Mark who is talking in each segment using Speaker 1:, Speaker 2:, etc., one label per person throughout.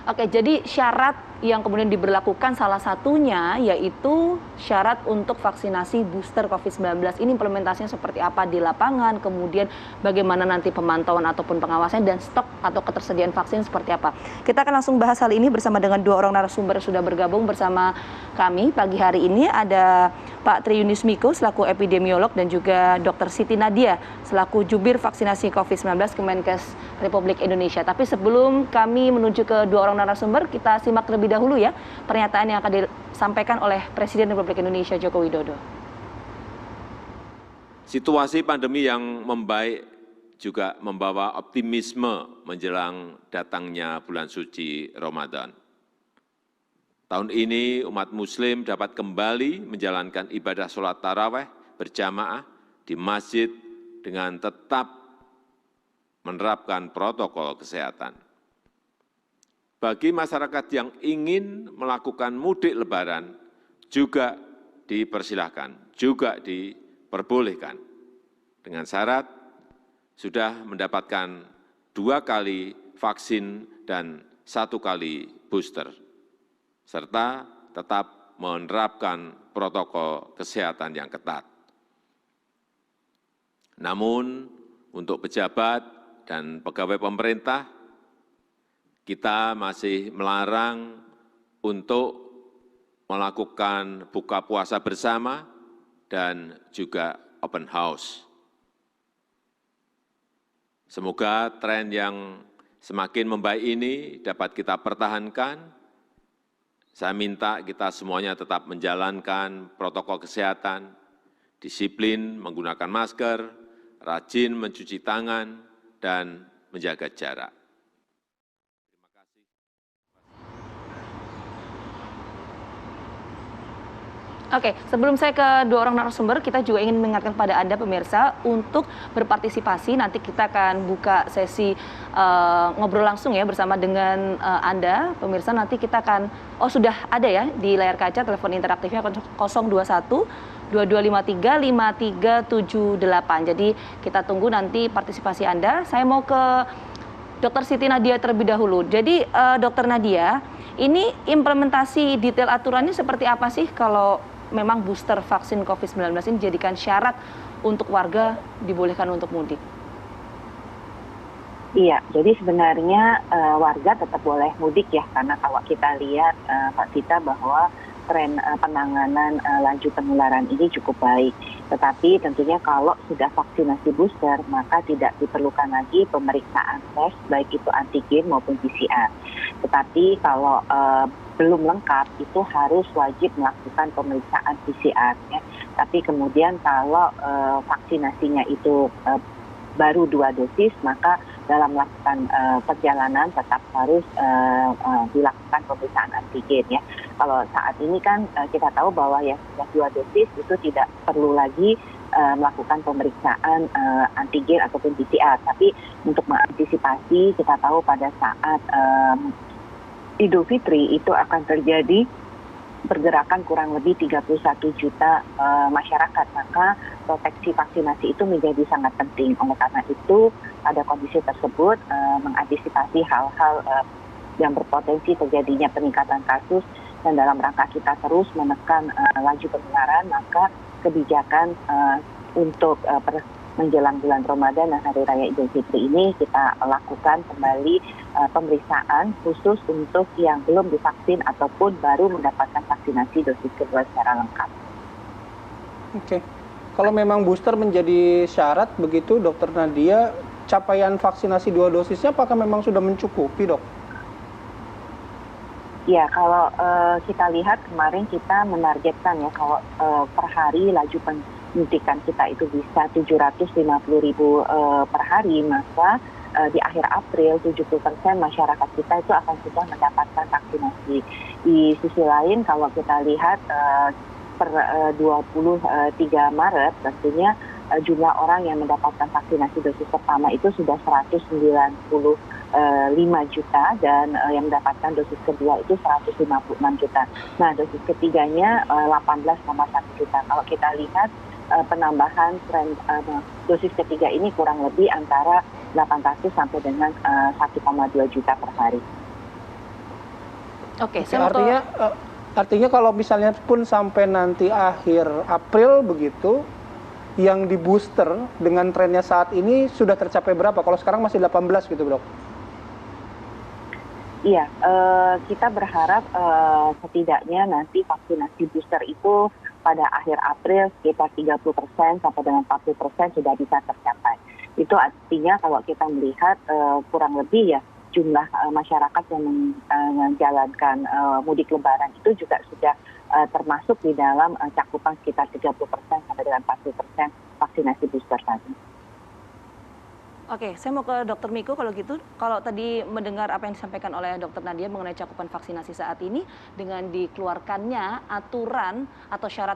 Speaker 1: Oke, jadi syarat yang kemudian diberlakukan salah satunya yaitu syarat untuk vaksinasi booster COVID-19. Ini implementasinya seperti apa di lapangan, kemudian bagaimana nanti pemantauan ataupun pengawasan dan stok atau ketersediaan vaksin seperti apa. Kita akan langsung bahas hal ini bersama dengan dua orang narasumber yang sudah bergabung bersama kami pagi hari ini. Ada Pak Tri Yunis Miko selaku epidemiolog dan juga Dr. Siti Nadia selaku jubir vaksinasi COVID-19 Kemenkes Republik Indonesia. Tapi sebelum kami menuju ke dua orang narasumber, kita simak terlebih dahulu ya pernyataan yang akan disampaikan oleh Presiden Republik Indonesia Joko Widodo.
Speaker 2: Situasi pandemi yang membaik juga membawa optimisme menjelang datangnya bulan suci Ramadan. Tahun ini umat muslim dapat kembali menjalankan ibadah sholat taraweh berjamaah di masjid dengan tetap menerapkan protokol kesehatan. Bagi masyarakat yang ingin melakukan mudik lebaran juga dipersilahkan, juga diperbolehkan. Dengan syarat sudah mendapatkan 2 kali vaksin dan 1 kali booster, serta tetap menerapkan protokol kesehatan yang ketat. Namun, untuk pejabat dan pegawai pemerintah, kita masih melarang untuk melakukan buka puasa bersama dan juga open house. Semoga tren yang semakin membaik ini dapat kita pertahankan. Saya minta kita semuanya tetap menjalankan protokol kesehatan, disiplin menggunakan masker, rajin mencuci tangan, dan menjaga jarak.
Speaker 1: Oke, sebelum saya ke dua orang narasumber, kita juga ingin mengingatkan pada Anda pemirsa untuk berpartisipasi. Nanti kita akan buka sesi ngobrol langsung ya bersama dengan Anda pemirsa. Nanti kita akan, sudah ada ya di layar kaca telepon interaktifnya 021 2253 5378. Jadi kita tunggu nanti partisipasi Anda. Saya mau ke Dr. Siti Nadia terlebih dahulu. Jadi Dr. Nadia, ini implementasi detail aturannya seperti apa sih kalau memang booster vaksin COVID-19 ini dijadikan syarat untuk warga dibolehkan untuk mudik?
Speaker 3: Iya, jadi sebenarnya warga tetap boleh mudik ya, karena kalau kita lihat Pak Sita bahwa tren penanganan laju penularan ini cukup baik. Tetapi tentunya kalau sudah vaksinasi booster, maka tidak diperlukan lagi pemeriksaan tes, baik itu antigen maupun PCR. Tetapi kalau belum lengkap, itu harus wajib melakukan pemeriksaan PCR. Ya. Tapi kemudian kalau vaksinasinya itu baru 2 dosis, maka dalam melakukan perjalanan tetap harus dilakukan pemeriksaan antigen ya. Kalau saat ini kan kita tahu bahwa yang sudah 2 dosis itu tidak perlu lagi melakukan pemeriksaan antigen ataupun PCR. Tapi untuk mengantisipasi, kita tahu pada saat Idul Fitri itu akan terjadi pergerakan kurang lebih 31 juta masyarakat, maka proteksi vaksinasi itu menjadi sangat penting. Oleh karena itu, pada kondisi tersebut mengantisipasi hal-hal yang berpotensi terjadinya peningkatan kasus dan dalam rangka kita terus menekan laju penularan, maka kebijakan untuk menjelang bulan Ramadan dan Hari Raya Idul Fitri ini kita lakukan kembali pemeriksaan khusus untuk yang belum divaksin ataupun baru mendapatkan vaksinasi dosis kedua secara lengkap.
Speaker 4: Oke, kalau memang booster menjadi syarat begitu, Dokter Nadia, capaian vaksinasi 2 dosisnya apakah memang sudah mencukupi, Dok?
Speaker 3: Ya, kalau kita lihat kemarin kita menargetkan ya kalau per hari laju penyuntikan kita itu bisa 750.000 per hari, maka di akhir April 70% masyarakat kita itu akan sudah mendapatkan vaksinasi. Di sisi lain kalau kita lihat per 23 Maret tentunya jumlah orang yang mendapatkan vaksinasi dosis pertama itu sudah 195 juta dan yang mendapatkan dosis kedua itu 156 juta. Nah, dosis ketiganya 18,1 juta. Kalau kita lihat penambahan tren dosis ketiga ini kurang lebih antara 800 sampai dengan 1,2 juta per hari.
Speaker 1: Oke,
Speaker 4: Oke,
Speaker 1: saya mau ke
Speaker 4: artinya kalau misalnya pun sampai nanti akhir April begitu, yang di booster dengan trennya saat ini sudah tercapai berapa? Kalau sekarang masih 18 gitu, Dok.
Speaker 3: Iya, kita berharap setidaknya nanti vaksinasi booster itu pada akhir April sekitar 30% sampai dengan 40% sudah bisa tercapai. Itu artinya kalau kita melihat kurang lebih ya jumlah masyarakat yang menjalankan mudik lebaran itu juga sudah termasuk di dalam cakupan sekitar 30% sampai dengan 40% vaksinasi booster tadi.
Speaker 1: Oke, saya mau ke Dr. Miko kalau gitu. Kalau tadi mendengar apa yang disampaikan oleh Dr. Nadia mengenai cakupan vaksinasi saat ini dengan dikeluarkannya aturan atau syarat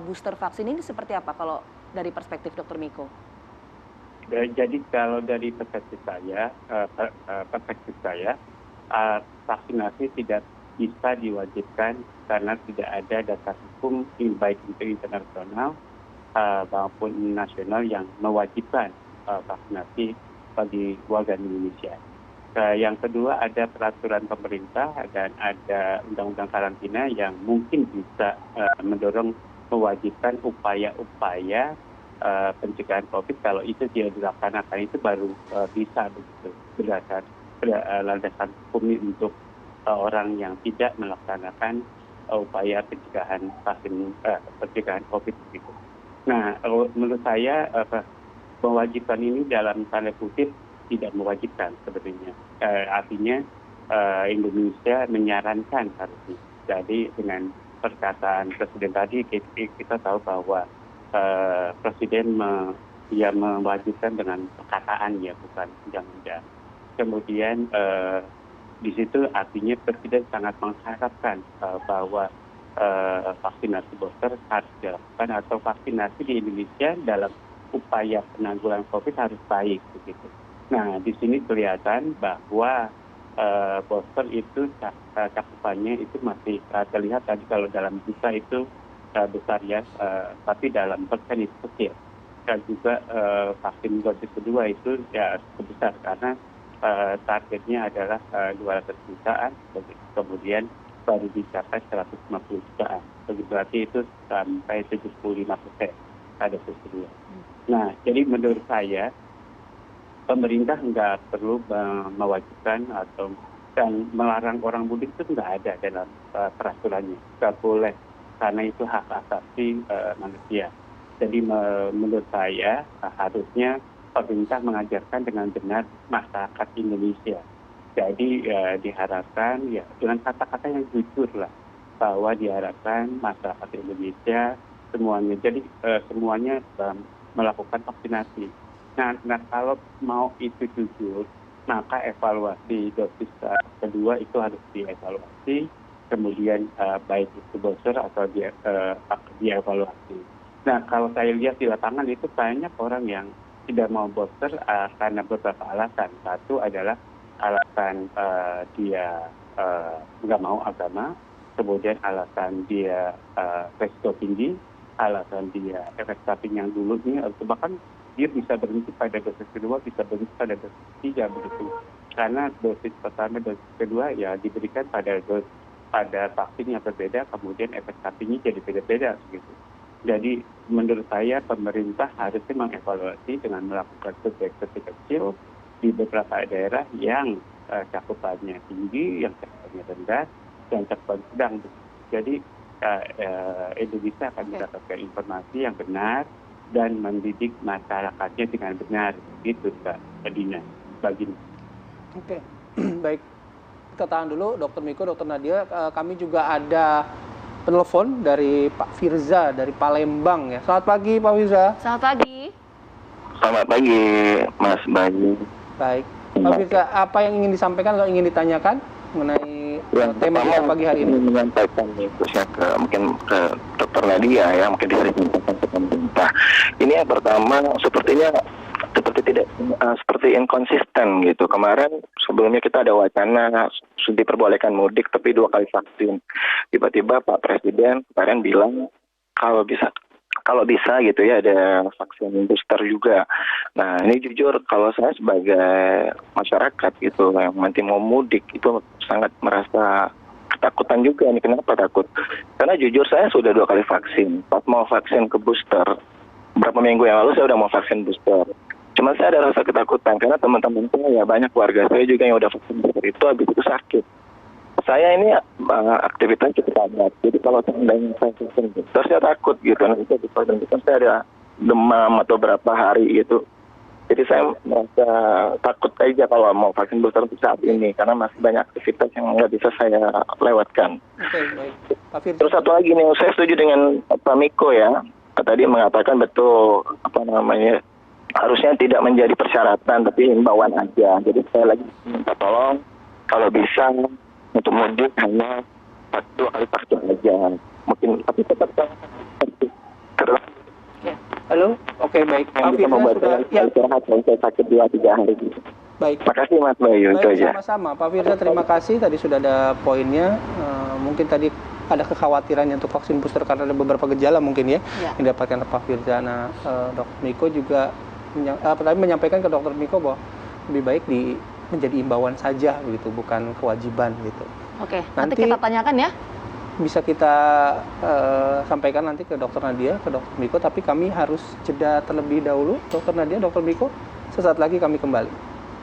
Speaker 1: booster vaksin ini seperti apa kalau dari perspektif Dr. Miko?
Speaker 5: Jadi kalau dari perspektif saya, vaksinasi tidak bisa diwajibkan karena tidak ada dasar hukum baik itu internasional maupun nasional yang mewajibkan vaksinasi bagi warga Indonesia. Yang kedua ada peraturan pemerintah dan ada undang-undang karantina yang mungkin bisa mendorong mewajibkan upaya-upaya pencegahan COVID. Kalau itu tidak dilaksanakan itu baru bisa begitu berdasar landasan hukum untuk orang yang tidak melaksanakan upaya pencegahan pencegahan COVID begitu. Nah, menurut saya mewajibkan ini dalam tanda kutip tidak mewajibkan sebenarnya. Artinya Indonesia menyarankan harusnya. Jadi dengan perkataan Presiden tadi kita tahu bahwa Presiden mewajibkan dengan perkataan ya, bukan undang-undang. Kemudian di situ artinya Presiden sangat mengharapkan bahwa vaksinasi booster harus dilakukan atau vaksinasi di Indonesia dalam upaya penanggulangan COVID harus baik begitu. Nah, di sini kelihatan bahwa booster itu cakupannya itu masih terlihat tadi kalau dalam juta itu besar ya, tapi dalam persen itu kecil. Dan juga vaksin dosis kedua itu ya cukup besar karena targetnya adalah 200 jutaan, kemudian baru dicapai 150 jutaan. Begitu berarti itu sampai 75% ada dosis kedua. Nah, jadi menurut saya pemerintah nggak perlu mewajibkan atau dan melarang orang mudik itu nggak ada dalam peraturannya. Nggak boleh karena itu hak asasi manusia. Jadi menurut saya harusnya pemerintah mengajarkan dengan benar masyarakat Indonesia. Jadi diharapkan ya dengan kata-kata yang jujur lah bahwa diharapkan masyarakat Indonesia semuanya. Jadi semuanya melakukan vaksinasi. Nah, kalau mau itu jujur, maka evaluasi dosis kedua itu harus dievaluasi, kemudian baik itu booster atau dievaluasi. Nah, kalau saya lihat di lapangan itu banyak orang yang tidak mau booster karena beberapa alasan. Satu adalah alasan dia nggak mau agama, kemudian alasan dia resiko tinggi, alasan dia efek samping yang dulunya, bahkan dia bisa berhenti pada dosis kedua, bisa berhenti pada dosis ketiga begitu. Karena dosis pertama, dosis kedua ya diberikan pada vaksin yang berbeda, kemudian efek sampingnya jadi beda-beda begitu. Jadi menurut saya pemerintah harusnya mengevaluasi dengan melakukan survei kecil di beberapa daerah yang cakupannya tinggi, yang cakupannya rendah, dan cakupan sedang. Jadi Indonesia akan mendapatkan informasi yang benar dan mendidik masyarakatnya dengan benar. Gitu, Mbak Dina.
Speaker 4: Oke, baik. Kita tahan dulu, Dr. Miko, Dr. Nadia. Kami juga ada penelpon dari Pak Firza dari Palembang ya. Selamat pagi, Pak Firza.
Speaker 1: Selamat pagi.
Speaker 6: Selamat pagi, Mas Bayu.
Speaker 4: Baik, Pak Firza, apa yang ingin disampaikan atau ingin ditanyakan mengenai tema kita pagi hari ini?
Speaker 6: Menyampaikan khususnya mungkin ke Dr. Nadia ya, mungkin bisa disampaikan ke pemerintah. Ini yang pertama sepertinya seperti inkonsisten gitu. Kemarin sebelumnya kita ada wacana sudah diperbolehkan mudik tapi 2 kali vaksin. Tiba-tiba Pak Presiden kemarin bilang kalau bisa gitu ya ada vaksin booster juga. Nah, ini jujur kalau saya sebagai masyarakat gitu yang nanti mau mudik itu sangat merasa ketakutan juga nih. Kenapa takut? Karena jujur saya sudah 2 kali vaksin. Pas mau vaksin ke booster, beberapa minggu yang lalu saya udah mau vaksin booster. Cuma saya ada rasa ketakutan karena teman-teman saya, banyak keluarga saya juga yang udah vaksin booster itu habis itu sakit. Saya ini aktivitas cukup padat. Jadi kalau seandainya saya vaksin booster, saya takut gitu. Nanti saya vaksin booster, saya ada demam atau berapa hari gitu. Jadi saya merasa takut aja kalau mau vaksin booster untuk saat ini karena masih banyak aktivitas yang nggak bisa saya lewatkan.
Speaker 4: Oke, baik. Pak Firza.
Speaker 6: Terus satu lagi nih, saya setuju dengan Pak Miko ya. Tadi mengatakan betul harusnya tidak menjadi persyaratan tapi himbauan aja. Jadi saya lagi minta tolong kalau bisa untuk mudik hanya 2 kali vaksin aja. Mungkin tapi tetap terus.
Speaker 4: Halo, oke baik. Pak
Speaker 6: Yang bisa
Speaker 4: Firza
Speaker 6: membuat
Speaker 4: sudah
Speaker 6: saya istirahat dan saya sakit 2-3 hari.
Speaker 4: baik.
Speaker 6: Makasih Mas Bayu, itu
Speaker 4: Baik,
Speaker 6: aja.
Speaker 4: sama-sama. Pak Firza, terima kasih. Tadi sudah ada poinnya. Mungkin tadi ada kekhawatiran untuk vaksin booster karena ada beberapa gejala mungkin ya yang didapatkan Pak Firza. Nah, Dr. Miko juga menyampaikan ke Dr. Miko bahwa lebih baik menjadi imbauan saja begitu, bukan kewajiban gitu.
Speaker 1: Oke, nanti kita tanyakan ya.
Speaker 4: Bisa kita sampaikan nanti ke Dr. Nadia, ke Dr. Miko, tapi kami harus jeda terlebih dahulu. Dr. Nadia, Dr. Miko, sesaat lagi kami kembali.